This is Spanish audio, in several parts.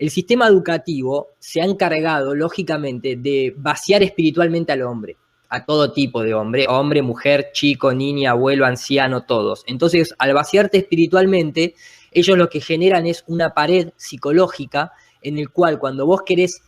el sistema educativo se ha encargado, lógicamente, de vaciar espiritualmente al hombre, a todo tipo de hombre, hombre, mujer, chico, niña, abuelo, anciano, todos. Entonces, al vaciarte espiritualmente, ellos lo que generan es una pared psicológica en el cual cuando vos querés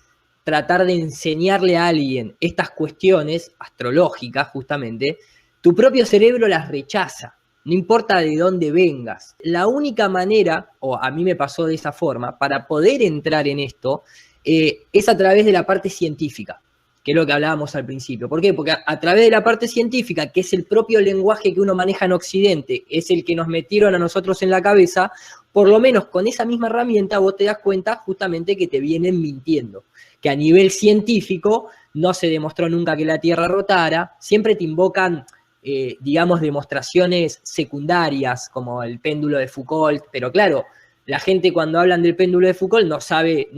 tratar de enseñarle a alguien estas cuestiones astrológicas, justamente, tu propio cerebro las rechaza. No importa de dónde vengas. La única manera, o a mí me pasó de esa forma, para poder entrar en esto, es a través de la parte científica, que es lo que hablábamos al principio. ¿Por qué? Porque a través de la parte científica, que es el propio lenguaje que uno maneja en Occidente, es el que nos metieron a nosotros en la cabeza, por lo menos con esa misma herramienta vos te das cuenta justamente que te vienen mintiendo, que a nivel científico no se demostró nunca que la Tierra rotara, siempre te invocan digamos, demostraciones secundarias, como el péndulo de Foucault, pero claro, la gente cuando hablan del péndulo de Foucault no sabe,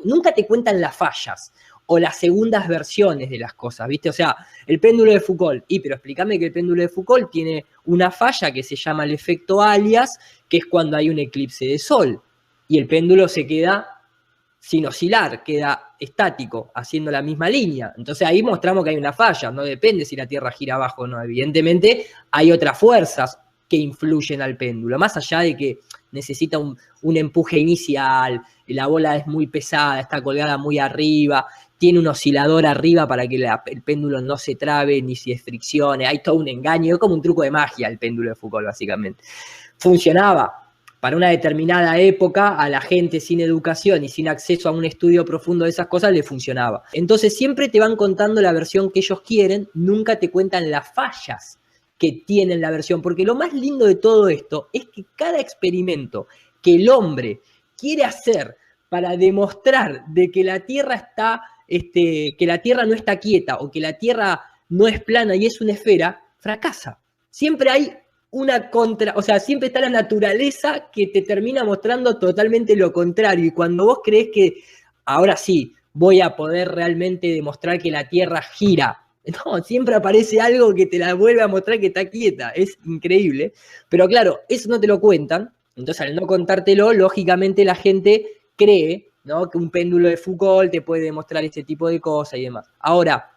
nunca te cuentan las fallas o las segundas versiones de las cosas, ¿viste? O sea, el péndulo de Foucault, pero explícame que el péndulo de Foucault tiene una falla que se llama el efecto Alias, que es cuando hay un eclipse de sol, y el péndulo se queda sin oscilar, queda estático, haciendo la misma línea. Entonces ahí mostramos que hay una falla, no depende si la Tierra gira abajo o no. Evidentemente hay otras fuerzas que influyen al péndulo, más allá de que necesita un empuje inicial, la bola es muy pesada, está colgada muy arriba, tiene un oscilador arriba para que el péndulo no se trabe ni se friccione, hay todo un engaño, es como un truco de magia el péndulo de Foucault, básicamente. Funcionaba. Para una determinada época, a la gente sin educación y sin acceso a un estudio profundo de esas cosas le funcionaba. Entonces siempre te van contando la versión que ellos quieren, nunca te cuentan las fallas que tienen la versión, porque lo más lindo de todo esto es que cada experimento que el hombre quiere hacer para demostrar de que la Tierra está, que la Tierra no está quieta o que la Tierra no es plana y es una esfera, fracasa. Siempre hay una contra, o sea, siempre está la naturaleza que te termina mostrando totalmente lo contrario. Y cuando vos creés que ahora sí voy a poder realmente demostrar que la Tierra gira, no, siempre aparece algo que te la vuelve a mostrar que está quieta. Es increíble. Pero claro, eso no te lo cuentan. Entonces, al no contártelo, lógicamente la gente cree, ¿no?, que un péndulo de Foucault te puede demostrar ese tipo de cosas y demás. Ahora,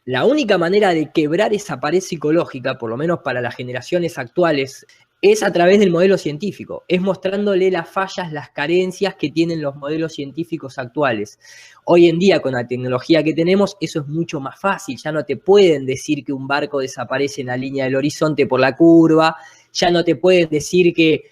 la única manera de quebrar esa pared psicológica, por lo menos para las generaciones actuales, es a través del modelo científico, es mostrándole las fallas, las carencias que tienen los modelos científicos actuales. Hoy en día, con la tecnología que tenemos, eso es mucho más fácil. Ya no te pueden decir que un barco desaparece en la línea del horizonte por la curva, ya no te pueden decir que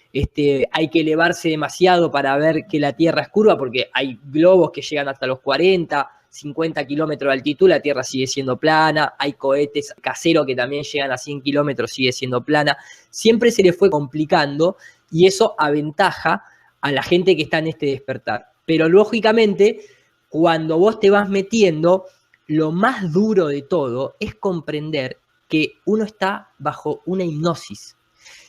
hay que elevarse demasiado para ver que la Tierra es curva, porque hay globos que llegan hasta los 40, 50 kilómetros de altitud, la Tierra sigue siendo plana, hay cohetes caseros que también llegan a 100 kilómetros, sigue siendo plana. Siempre se le fue complicando y eso aventaja a la gente que está en este despertar. Pero lógicamente, cuando vos te vas metiendo, lo más duro de todo es comprender que uno está bajo una hipnosis.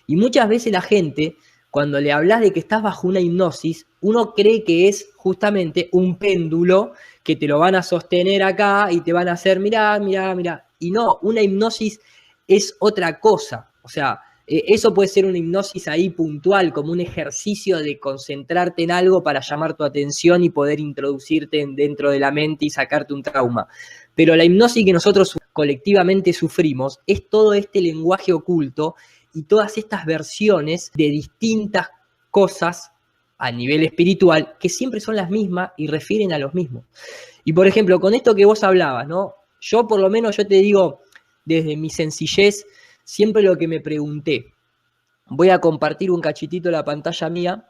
Y muchas veces la gente, cuando le hablas de que estás bajo una hipnosis, uno cree que es justamente un péndulo que te lo van a sostener acá y te van a hacer mirá, mirá, mirá. Y no, una hipnosis es otra cosa. O sea, eso puede ser una hipnosis ahí puntual, como un ejercicio de concentrarte en algo para llamar tu atención y poder introducirte dentro de la mente y sacarte un trauma. Pero la hipnosis que nosotros colectivamente sufrimos es todo este lenguaje oculto y todas estas versiones de distintas cosas a nivel espiritual que siempre son las mismas y refieren a los mismos. Y por ejemplo, con esto que vos hablabas, ¿no? Yo por lo menos, yo te digo, desde mi sencillez, siempre lo que me pregunté, voy a compartir un cachitito de la pantalla mía,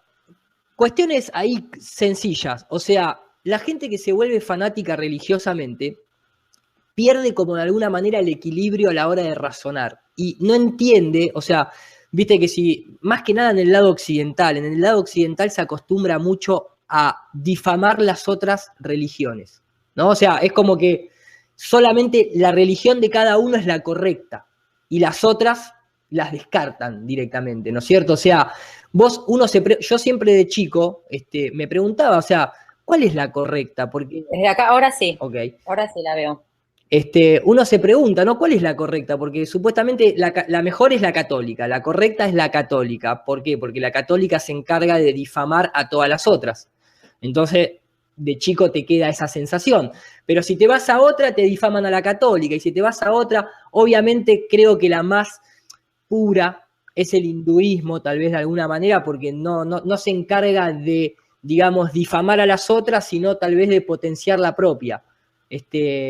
cuestiones ahí sencillas, o sea, la gente que se vuelve fanática religiosamente pierde como de alguna manera el equilibrio a la hora de razonar y no entiende, o sea, viste que si, más que nada en el lado occidental se acostumbra mucho a difamar las otras religiones, ¿no? O sea, es como que solamente la religión de cada uno es la correcta y las otras las descartan directamente, ¿no es cierto? O sea, yo siempre de chico me preguntaba, o sea, ¿cuál es la correcta? Porque desde acá, ahora sí. Okay. Ahora sí la veo. Uno se pregunta, ¿no? ¿Cuál es la correcta? Porque supuestamente la mejor es la católica, la correcta es la católica. ¿Por qué? Porque la católica se encarga de difamar a todas las otras. Entonces, de chico te queda esa sensación. Pero si te vas a otra, te difaman a la católica. Y si te vas a otra, obviamente creo que la más pura es el hinduismo, tal vez de alguna manera, porque no se encarga de, digamos, difamar a las otras, sino tal vez de potenciar la propia.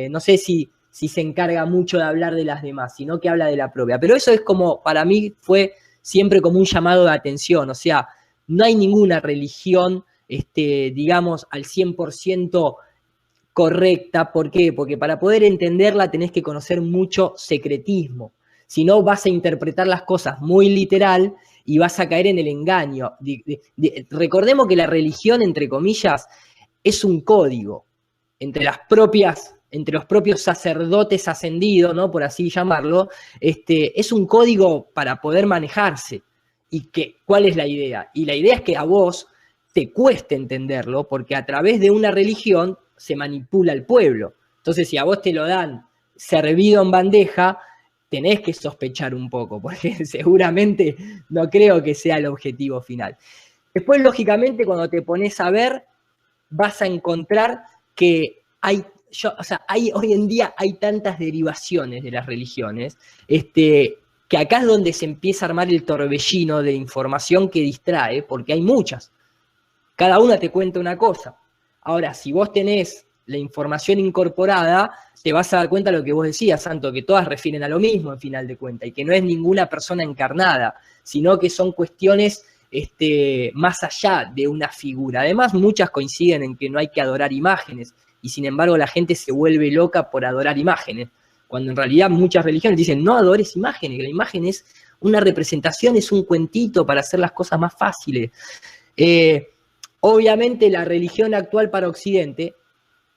No sé si se encarga mucho de hablar de las demás, sino que habla de la propia. Pero eso es como, para mí, fue siempre como un llamado de atención. O sea, no hay ninguna religión, digamos, al 100% correcta. ¿Por qué? Porque para poder entenderla tenés que conocer mucho secretismo. Si no, vas a interpretar las cosas muy literal y vas a caer en el engaño. Recordemos que la religión, entre comillas, es un código entre los propios sacerdotes ascendidos, ¿no? Por así llamarlo, es un código para poder manejarse. ¿Cuál es la idea? Y la idea es que a vos te cueste entenderlo, porque a través de una religión se manipula el pueblo. Entonces, si a vos te lo dan servido en bandeja, tenés que sospechar un poco, porque seguramente no creo que sea el objetivo final. Después, lógicamente, cuando te pones a ver, vas a encontrar que hoy en día hay tantas derivaciones de las religiones, que acá es donde se empieza a armar el torbellino de información que distrae, porque hay muchas. Cada una te cuenta una cosa. Ahora, si vos tenés la información incorporada, te vas a dar cuenta de lo que vos decías, Santo, que todas refieren a lo mismo en final de cuentas, y que no es ninguna persona encarnada, sino que son cuestiones más allá de una figura. Además, muchas coinciden en que no hay que adorar imágenes, y sin embargo la gente se vuelve loca por adorar imágenes, cuando en realidad muchas religiones dicen, no adores imágenes, que la imagen es una representación, es un cuentito para hacer las cosas más fáciles. Obviamente la religión actual para Occidente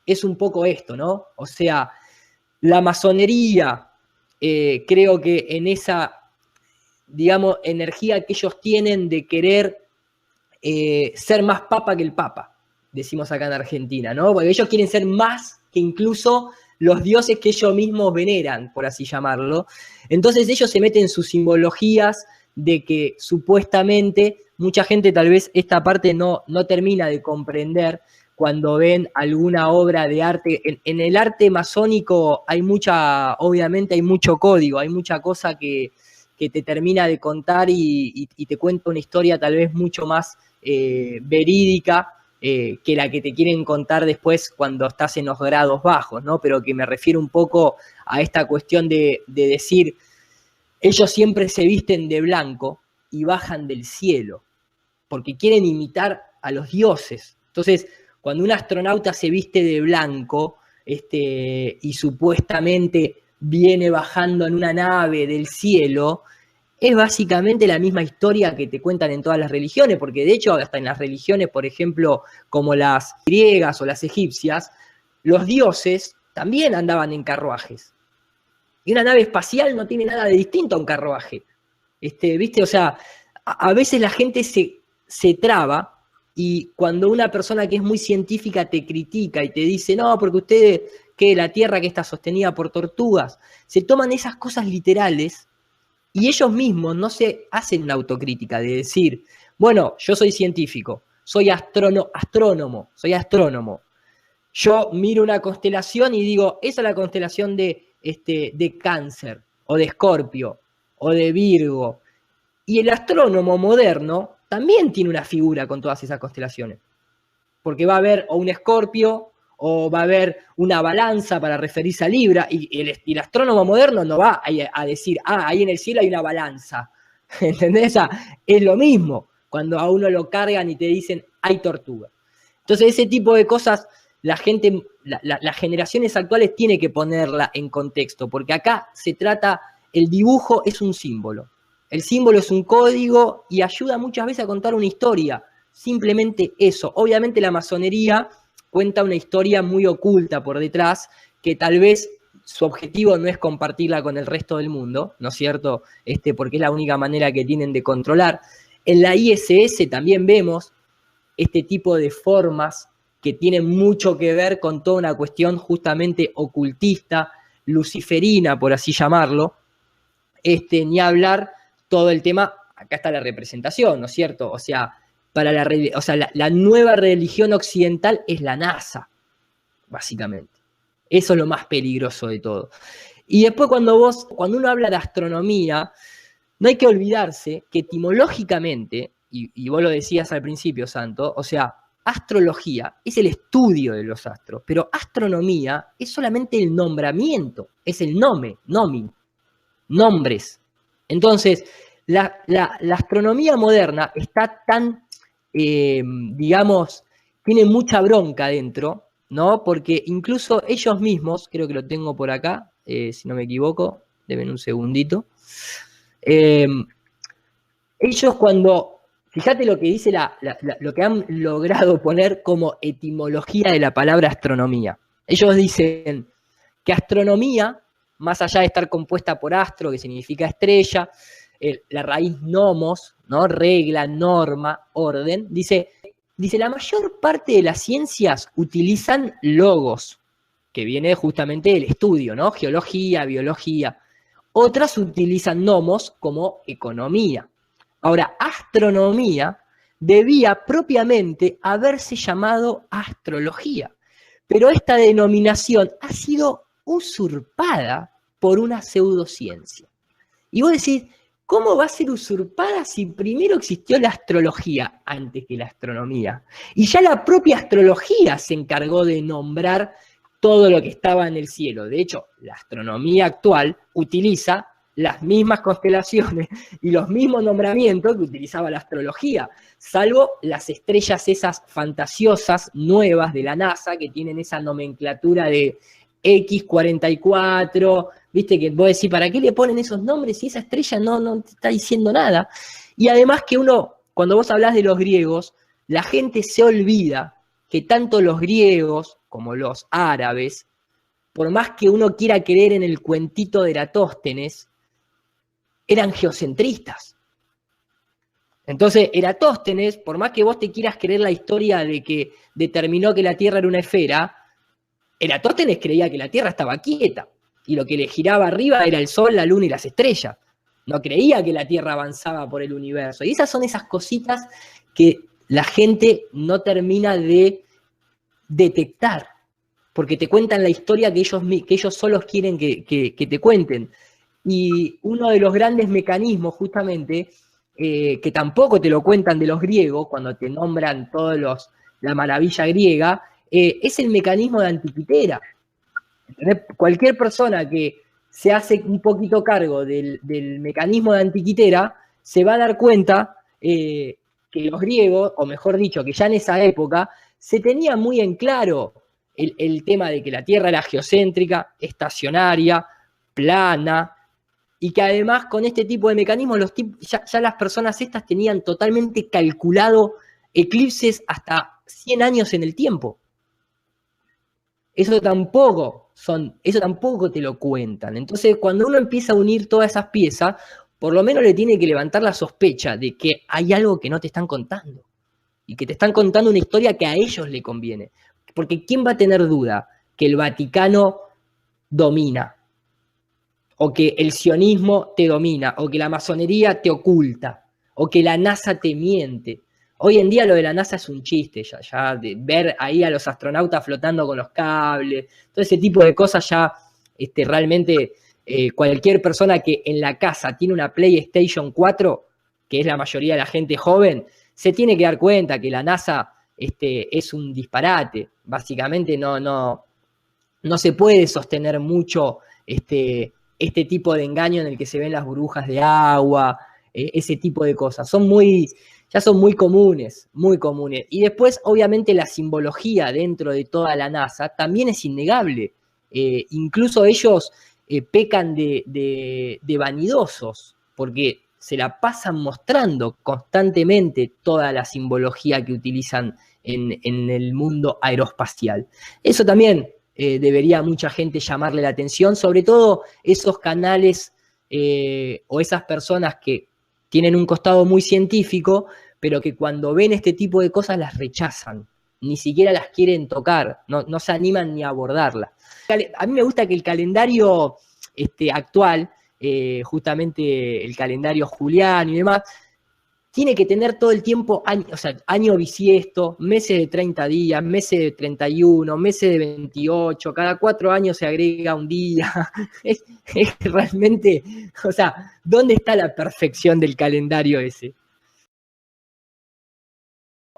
es un poco esto, ¿no? O sea, la masonería, creo que en esa, digamos, energía que ellos tienen de querer ser más papa que el papa, decimos acá en Argentina, ¿no? Porque ellos quieren ser más que incluso los dioses que ellos mismos veneran, por así llamarlo. Entonces ellos se meten sus simbologías de que supuestamente mucha gente tal vez esta parte no termina de comprender cuando ven alguna obra de arte. En el arte masónico hay obviamente hay mucho código, hay mucha cosa que te termina de contar y te cuenta una historia tal vez mucho más verídica que la que te quieren contar después cuando estás en los grados bajos, ¿no? Pero que me refiero un poco a esta cuestión de decir, ellos siempre se visten de blanco y bajan del cielo, porque quieren imitar a los dioses. Entonces, cuando un astronauta se viste de blanco y supuestamente viene bajando en una nave del cielo, es básicamente la misma historia que te cuentan en todas las religiones, porque de hecho hasta en las religiones, por ejemplo, como las griegas o las egipcias, los dioses también andaban en carruajes. Y una nave espacial no tiene nada de distinto a un carruaje. ¿Viste? O sea, a veces la gente se traba y cuando una persona que es muy científica te critica y te dice, no, porque ustedes, que la Tierra que está sostenida por tortugas, se toman esas cosas literales y ellos mismos no se hacen una autocrítica de decir, bueno, yo soy científico, soy astrónomo. Yo miro una constelación y digo, esa es la constelación de Cáncer, o de Escorpio, o de Virgo. Y el astrónomo moderno también tiene una figura con todas esas constelaciones. Porque va a haber o un Escorpio, o va a haber una balanza para referirse a Libra, y el astrónomo moderno no va a decir, ahí en el cielo hay una balanza. ¿Entendés? O sea, es lo mismo cuando a uno lo cargan y te dicen, hay tortuga. Entonces, ese tipo de cosas, la gente, las generaciones actuales tienen que ponerla en contexto, porque acá se trata, el dibujo es un símbolo. El símbolo es un código y ayuda muchas veces a contar una historia. Simplemente eso. Obviamente la masonería cuenta una historia muy oculta por detrás, que tal vez su objetivo no es compartirla con el resto del mundo, ¿no es cierto? Porque es la única manera que tienen de controlar. En la ISS también vemos este tipo de formas que tienen mucho que ver con toda una cuestión justamente ocultista, luciferina, por así llamarlo. Ni hablar todo el tema, acá está la representación, ¿no es cierto? O sea, para o sea, la nueva religión occidental es la NASA, básicamente. Eso es lo más peligroso de todo. Y después cuando uno habla de astronomía, no hay que olvidarse que etimológicamente, y vos lo decías al principio, Santo, o sea, astrología es el estudio de los astros, pero astronomía es solamente el nombramiento, es el nomin, nombres. Entonces, la astronomía moderna está tan, digamos, tiene mucha bronca dentro, ¿no? Porque incluso ellos mismos, creo que lo tengo por acá, si no me equivoco, denme un segundito. Ellos fíjate lo que dice lo que han logrado poner como etimología de la palabra astronomía. Ellos dicen que astronomía, más allá de estar compuesta por astro, que significa estrella, la raíz nomos, ¿no? Regla, norma, orden, dice, la mayor parte de las ciencias utilizan logos, que viene justamente del estudio, ¿no? Geología, biología. Otras utilizan nomos como economía. Ahora, astronomía debía propiamente haberse llamado astrología, pero esta denominación ha sido usurpada por una pseudociencia. Y vos decís, ¿cómo va a ser usurpada si primero existió la astrología antes que la astronomía? Y ya la propia astrología se encargó de nombrar todo lo que estaba en el cielo. De hecho, la astronomía actual utiliza las mismas constelaciones y los mismos nombramientos que utilizaba la astrología, salvo las estrellas esas fantasiosas nuevas de la NASA que tienen esa nomenclatura de X44, viste que vos decís, ¿para qué le ponen esos nombres si esa estrella no te está diciendo nada? Y además que cuando vos hablás de los griegos, la gente se olvida que tanto los griegos como los árabes, por más que uno quiera creer en el cuentito de Eratóstenes, eran geocentristas. Entonces, Eratóstenes, por más que vos te quieras creer la historia de que determinó que la Tierra era una esfera, Eratóstenes creía que la Tierra estaba quieta y lo que le giraba arriba era el Sol, la Luna y las estrellas. No creía que la Tierra avanzaba por el universo. Y esas son esas cositas que la gente no termina de detectar, porque te cuentan la historia que ellos solos quieren que te cuenten. Y uno de los grandes mecanismos, justamente, que tampoco te lo cuentan de los griegos, cuando te nombran la maravilla griega, es el mecanismo de Antiquitera. Cualquier persona que se hace un poquito cargo del mecanismo de Antiquitera se va a dar cuenta que los griegos, o mejor dicho, que ya en esa época, se tenía muy en claro el tema de que la Tierra era geocéntrica, estacionaria, plana, y que además con este tipo de mecanismos ya las personas estas tenían totalmente calculado eclipses hasta 100 años en el tiempo. Eso tampoco te lo cuentan. Entonces, cuando uno empieza a unir todas esas piezas, por lo menos le tiene que levantar la sospecha de que hay algo que no te están contando. Y que te están contando una historia que a ellos le conviene. Porque ¿quién va a tener duda que el Vaticano domina? O que el sionismo te domina, o que la masonería te oculta, o que la NASA te miente. Hoy en día lo de la NASA es un chiste, ya de ver ahí a los astronautas flotando con los cables, todo ese tipo de cosas ya realmente cualquier persona que en la casa tiene una PlayStation 4, que es la mayoría de la gente joven, se tiene que dar cuenta que la NASA es un disparate. Básicamente no se puede sostener mucho este tipo de engaño en el que se ven las burbujas de agua, ese tipo de cosas. Ya son muy comunes, muy comunes. Y después, obviamente, la simbología dentro de toda la NASA también es innegable. Incluso ellos pecan de vanidosos, porque se la pasan mostrando constantemente toda la simbología que utilizan en el mundo aeroespacial. Eso también debería mucha gente llamarle la atención, sobre todo esos canales o esas personas que tienen un costado muy científico, pero que cuando ven este tipo de cosas las rechazan, ni siquiera las quieren tocar, no se animan ni a abordarlas. A mí me gusta que el calendario actual, justamente el calendario juliano y demás, tiene que tener todo el tiempo, o sea, año bisiesto, meses de 30 días, meses de 31, meses de 28, cada 4 años se agrega un día. Es realmente, o sea, ¿dónde está la perfección del calendario ese?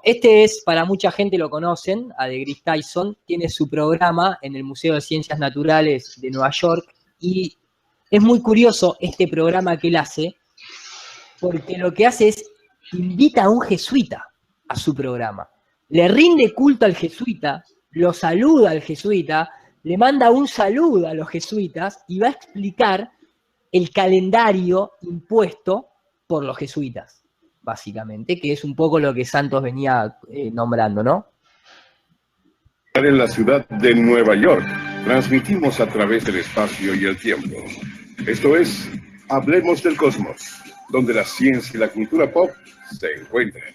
Este es, para mucha gente lo conocen, a deGrasse Tyson, tiene su programa en el Museo de Ciencias Naturales de Nueva York, y es muy curioso este programa que él hace, porque lo que hace es invita a un jesuita a su programa, le rinde culto al jesuita, lo saluda al jesuita, le manda un saludo a los jesuitas y va a explicar el calendario impuesto por los jesuitas, básicamente, que es un poco lo que Santos venía nombrando, ¿no? En la ciudad de Nueva York, transmitimos a través del espacio y el tiempo. Esto es Hablemos del Cosmos, donde la ciencia y la cultura pop se encuentran.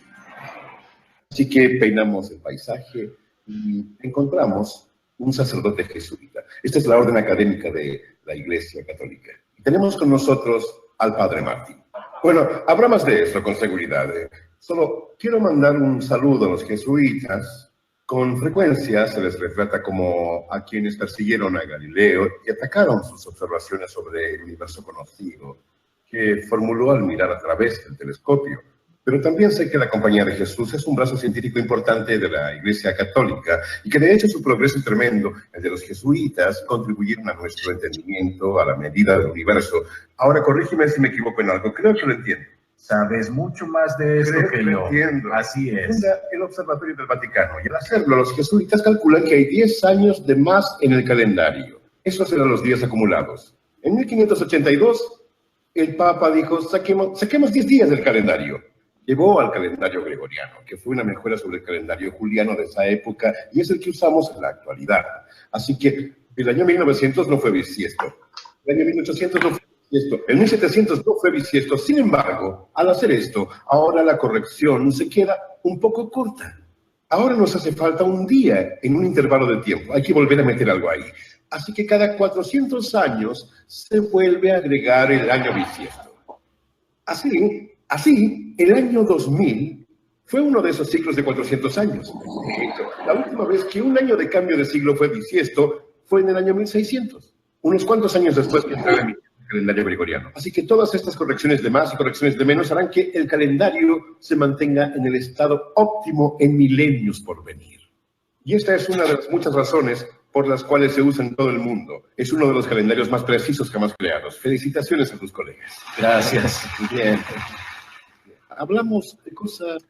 Así que peinamos el paisaje y encontramos un sacerdote jesuita. Esta es la orden académica de la Iglesia Católica. Y tenemos con nosotros al Padre Martín. Bueno, habrá más de esto con seguridad. Solo quiero mandar un saludo a los jesuitas. Con frecuencia se les retrata como a quienes persiguieron a Galileo y atacaron sus observaciones sobre el universo conocido, que formuló al mirar a través del telescopio. Pero también sé que la Compañía de Jesús es un brazo científico importante de la Iglesia Católica y que de hecho su progreso tremendo, el de los jesuitas, contribuyeron a nuestro entendimiento a la medida del universo. Ahora, corrígeme si me equivoco en algo, creo que lo entiendo. Sabes mucho más de esto que yo. Entiendo. Así es. Funda el Observatorio del Vaticano y al hacerlo los jesuitas calculan que hay 10 años de más en el calendario. Esos eran los días acumulados. En 1582, el Papa dijo, saquemos 10 días del calendario. Llevó al calendario gregoriano, que fue una mejora sobre el calendario juliano de esa época y es el que usamos en la actualidad. Así que el año 1900 no fue bisiesto. El año 1800 no fue bisiesto. El 1700 no fue bisiesto. Sin embargo, al hacer esto, ahora la corrección se queda un poco corta. Ahora nos hace falta un día en un intervalo de tiempo. Hay que volver a meter algo ahí. Así que cada 400 años se vuelve a agregar el año bisiesto. Así, el año 2000 fue uno de esos ciclos de 400 años. De hecho, la última vez que un año de cambio de siglo fue bisiesto fue en el año 1600, unos cuantos años después que entró el calendario gregoriano. Así que todas estas correcciones de más y correcciones de menos harán que el calendario se mantenga en el estado óptimo en milenios por venir. Y esta es una de las muchas razones por las cuales se usa en todo el mundo. Es uno de los calendarios más precisos jamás creados. Felicitaciones a tus colegas. Gracias. Bien. Hablamos de cosas...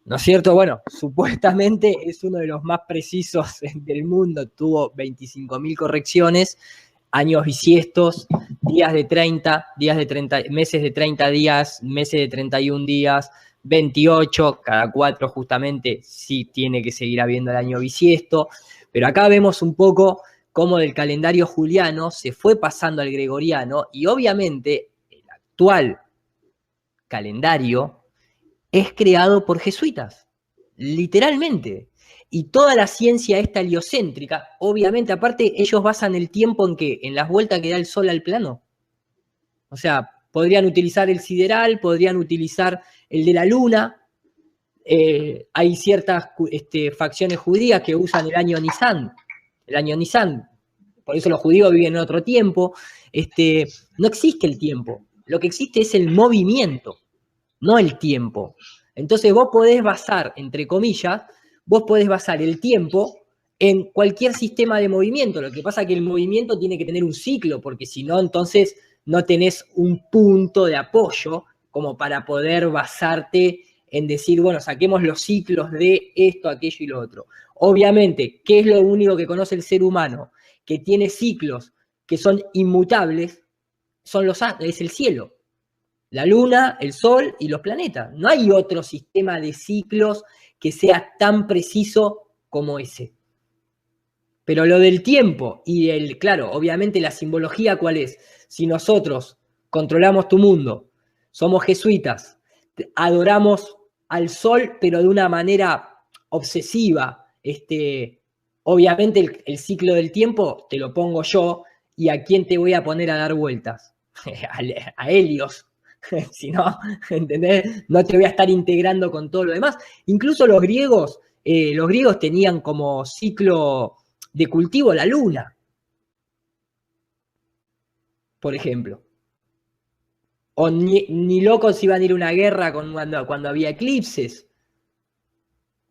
¿No es cierto? Bueno, supuestamente es uno de los más precisos del mundo. Tuvo 25.000 correcciones, años bisiestos, días de 30, meses de 30 días, meses de 31 días, 28, cada 4 justamente sí tiene que seguir habiendo el año bisiesto. Pero acá vemos un poco cómo del calendario juliano se fue pasando al gregoriano y obviamente el actual calendario es creado por jesuitas, literalmente. Y toda la ciencia esta heliocéntrica, obviamente, aparte, ellos basan el tiempo en ¿qué? En las vueltas que da el Sol al plano. O sea, podrían utilizar el sideral, podrían utilizar el de la Luna. Hay ciertas facciones judías que usan el año Nisan. Por eso los judíos viven en otro tiempo. No existe el tiempo. Lo que existe es el movimiento, no el tiempo. Entonces vos podés basar, entre comillas, vos podés basar el tiempo en cualquier sistema de movimiento. Lo que pasa es que el movimiento tiene que tener un ciclo, porque si no, entonces no tenés un punto de apoyo como para poder basarte en decir, bueno, saquemos los ciclos de esto, aquello y lo otro. Obviamente, ¿qué es lo único que conoce el ser humano? Que tiene ciclos que son inmutables, es el cielo. La Luna, el Sol y los planetas. No hay otro sistema de ciclos que sea tan preciso como ese. Pero lo del tiempo y claro, obviamente la simbología, ¿cuál es? Si nosotros controlamos tu mundo, somos jesuitas, adoramos al Sol, pero de una manera obsesiva, obviamente el ciclo del tiempo te lo pongo yo, ¿y a quién te voy a poner a dar vueltas? A Helios. Si no, ¿entendés? No te voy a estar integrando con todo lo demás. Incluso los griegos tenían como ciclo de cultivo la luna, por ejemplo. O ni locos iban a ir a una guerra cuando había eclipses.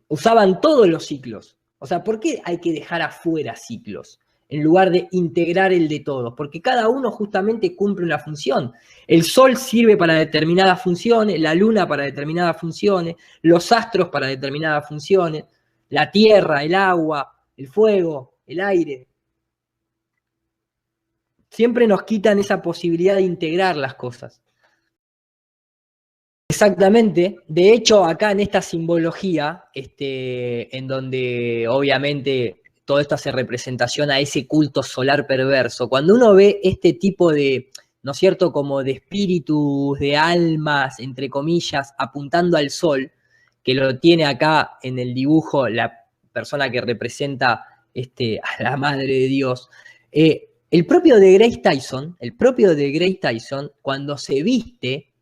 Usaban todos los ciclos. O sea, ¿por qué hay que dejar afuera ciclos en lugar de integrar el de todos? Porque cada uno justamente cumple una función. El sol sirve para determinadas funciones, la luna para determinadas funciones, los astros para determinadas funciones, la tierra, el agua, el fuego, el aire. Siempre nos quitan esa posibilidad de integrar las cosas. Exactamente. De hecho, acá en esta simbología, en donde obviamente toda esto hace representación a ese culto solar perverso, cuando uno ve este tipo de, ¿no es cierto?, como de espíritus, de almas, entre comillas, apuntando al sol, que lo tiene acá en el dibujo la persona que representa a la Madre de Dios, el propio de Grace Tyson, cuando se viste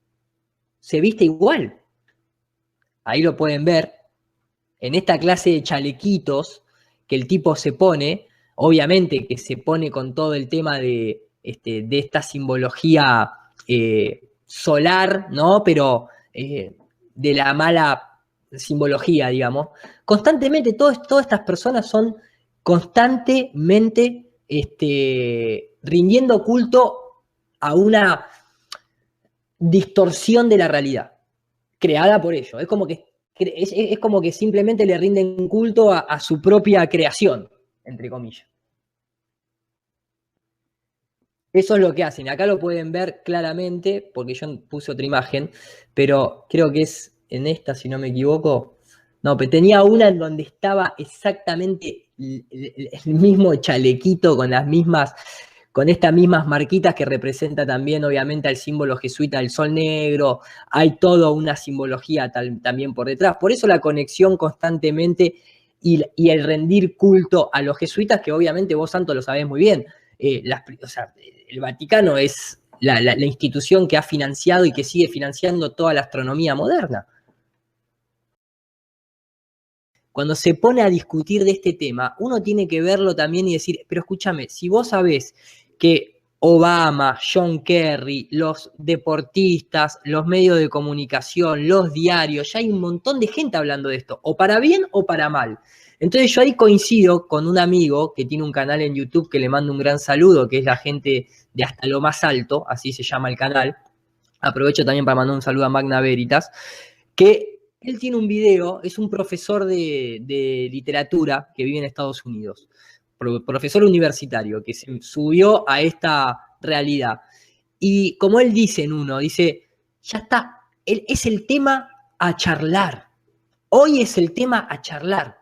igual. Ahí lo pueden ver. En esta clase de chalequitos que el tipo se pone, obviamente que se pone con todo el tema de esta simbología solar, ¿no? Pero de la mala simbología, digamos. Constantemente, todas estas personas son constantemente rindiendo culto a una distorsión de la realidad, creada por ellos. Es como que simplemente le rinden culto a su propia creación, entre comillas. Eso es lo que hacen. Acá lo pueden ver claramente, porque yo puse otra imagen, pero creo que es en esta, si no me equivoco. No, pero tenía una en donde estaba exactamente el mismo chalequito con estas mismas marquitas que representa también, obviamente, al símbolo jesuita del sol negro. Hay toda una simbología también por detrás. Por eso la conexión constantemente y el rendir culto a los jesuitas, que obviamente vos, Santo, lo sabés muy bien. El Vaticano es la institución que ha financiado y que sigue financiando toda la astronomía moderna. Cuando se pone a discutir de este tema, uno tiene que verlo también y decir, pero escúchame, si vos sabés que Obama, John Kerry, los deportistas, los medios de comunicación, los diarios, ya hay un montón de gente hablando de esto, o para bien o para mal. Entonces yo ahí coincido con un amigo que tiene un canal en YouTube que le mando un gran saludo, que es la gente de Hasta lo Más Alto, así se llama el canal. Aprovecho también para mandar un saludo a Magna Veritas, que él tiene un video, es un profesor de literatura que vive en Estados Unidos, profesor universitario, que se subió a esta realidad. Y como él dice dice, ya está, es el tema a charlar. Hoy es el tema a charlar.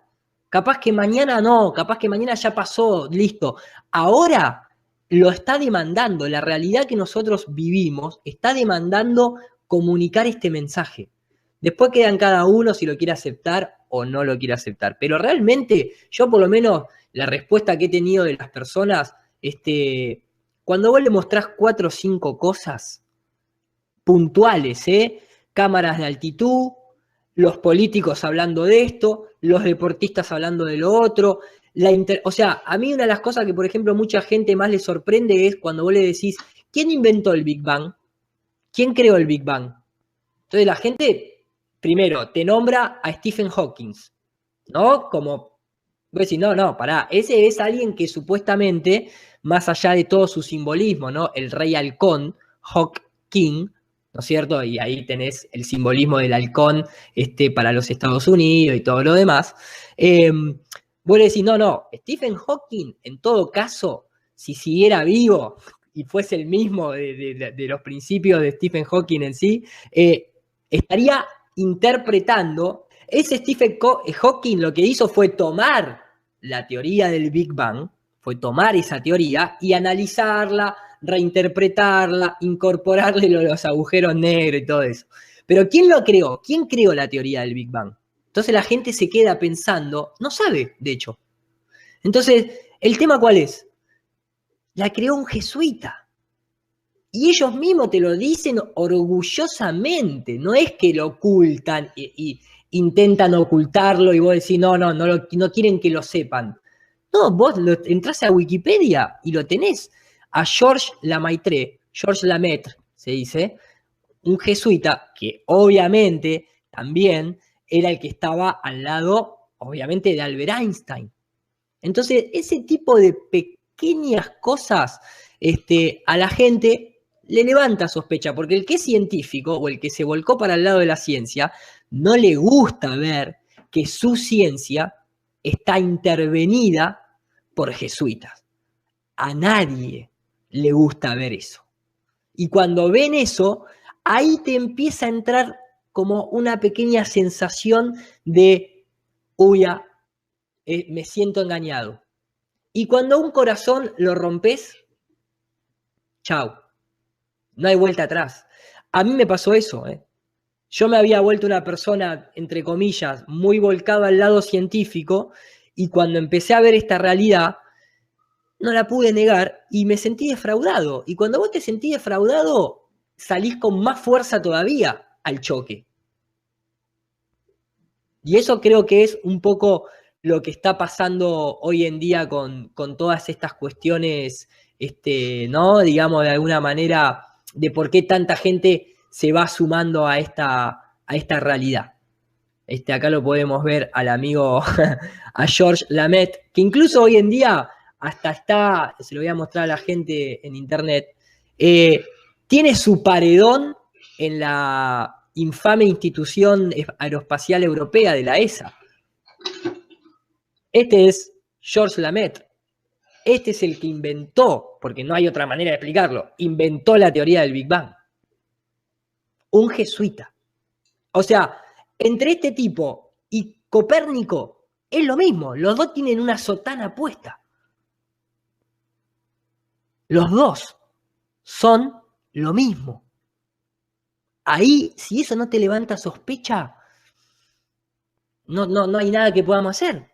Capaz que mañana no, capaz que mañana ya pasó, listo. Ahora lo está demandando, la realidad que nosotros vivimos está demandando comunicar este mensaje. Después queda en cada uno si lo quiere aceptar o no lo quiere aceptar. Pero realmente, yo por lo menos, la respuesta que he tenido de las personas, cuando vos le mostrás 4 o 5 cosas puntuales, cámaras de altitud, los políticos hablando de esto, los deportistas hablando de lo otro, o sea, a mí una de las cosas que, por ejemplo, mucha gente más le sorprende es cuando vos le decís, ¿quién inventó el Big Bang? ¿Quién creó el Big Bang? Entonces la gente, primero, te nombra a Stephen Hawking, ¿no? Como, vos decís, no, pará, ese es alguien que supuestamente, más allá de todo su simbolismo, ¿no? El rey halcón, Hawking, ¿no es cierto? Y ahí tenés el simbolismo del halcón para los Estados Unidos y todo lo demás. Vos le decís, no, Stephen Hawking, en todo caso, si siguiera vivo y fuese el mismo de los principios de Stephen Hawking en sí, estaría interpretando. Ese Stephen Hawking lo que hizo fue tomar la teoría del Big Bang, fue tomar esa teoría y analizarla, reinterpretarla, incorporarle los agujeros negros y todo eso. Pero ¿quién lo creó? ¿Quién creó la teoría del Big Bang? Entonces la gente se queda pensando, no sabe, de hecho. Entonces, ¿el tema cuál es? La creó un jesuita. Y ellos mismos te lo dicen orgullosamente, no es que lo ocultan y intentan ocultarlo y vos decís, no quieren que lo sepan. No, vos entrás a Wikipedia y lo tenés. A Georges Lemaitre se dice, un jesuita que obviamente también era el que estaba al lado, obviamente, de Albert Einstein. Entonces, ese tipo de pequeñas cosas a la gente le levanta sospecha, porque el que es científico o el que se volcó para el lado de la ciencia, no le gusta ver que su ciencia está intervenida por jesuitas. A nadie le gusta ver eso. Y cuando ven eso, ahí te empieza a entrar como una pequeña sensación de, uy, me siento engañado. Y cuando un corazón lo rompes, chau, no hay vuelta atrás. A mí me pasó eso, ¿eh? Yo me había vuelto una persona, entre comillas, muy volcada al lado científico, y cuando empecé a ver esta realidad, no la pude negar y me sentí defraudado. Y cuando vos te sentís defraudado, salís con más fuerza todavía al choque. Y eso creo que es un poco lo que está pasando hoy en día con todas estas cuestiones, ¿no? Digamos, de alguna manera, de por qué tanta gente se va sumando a esta realidad. Acá lo podemos ver al amigo, a Georges Lemaitre, que incluso hoy en día hasta está, se lo voy a mostrar a la gente en internet, tiene su paredón en la infame institución aeroespacial europea de la ESA. Este es Georges Lemaitre. Este es el que inventó, porque no hay otra manera de explicarlo, inventó la teoría del Big Bang. Un jesuita. O sea, entre este tipo y Copérnico es lo mismo. Los dos tienen una sotana puesta. Los dos son lo mismo. Ahí, si eso no te levanta sospecha, no hay nada que podamos hacer.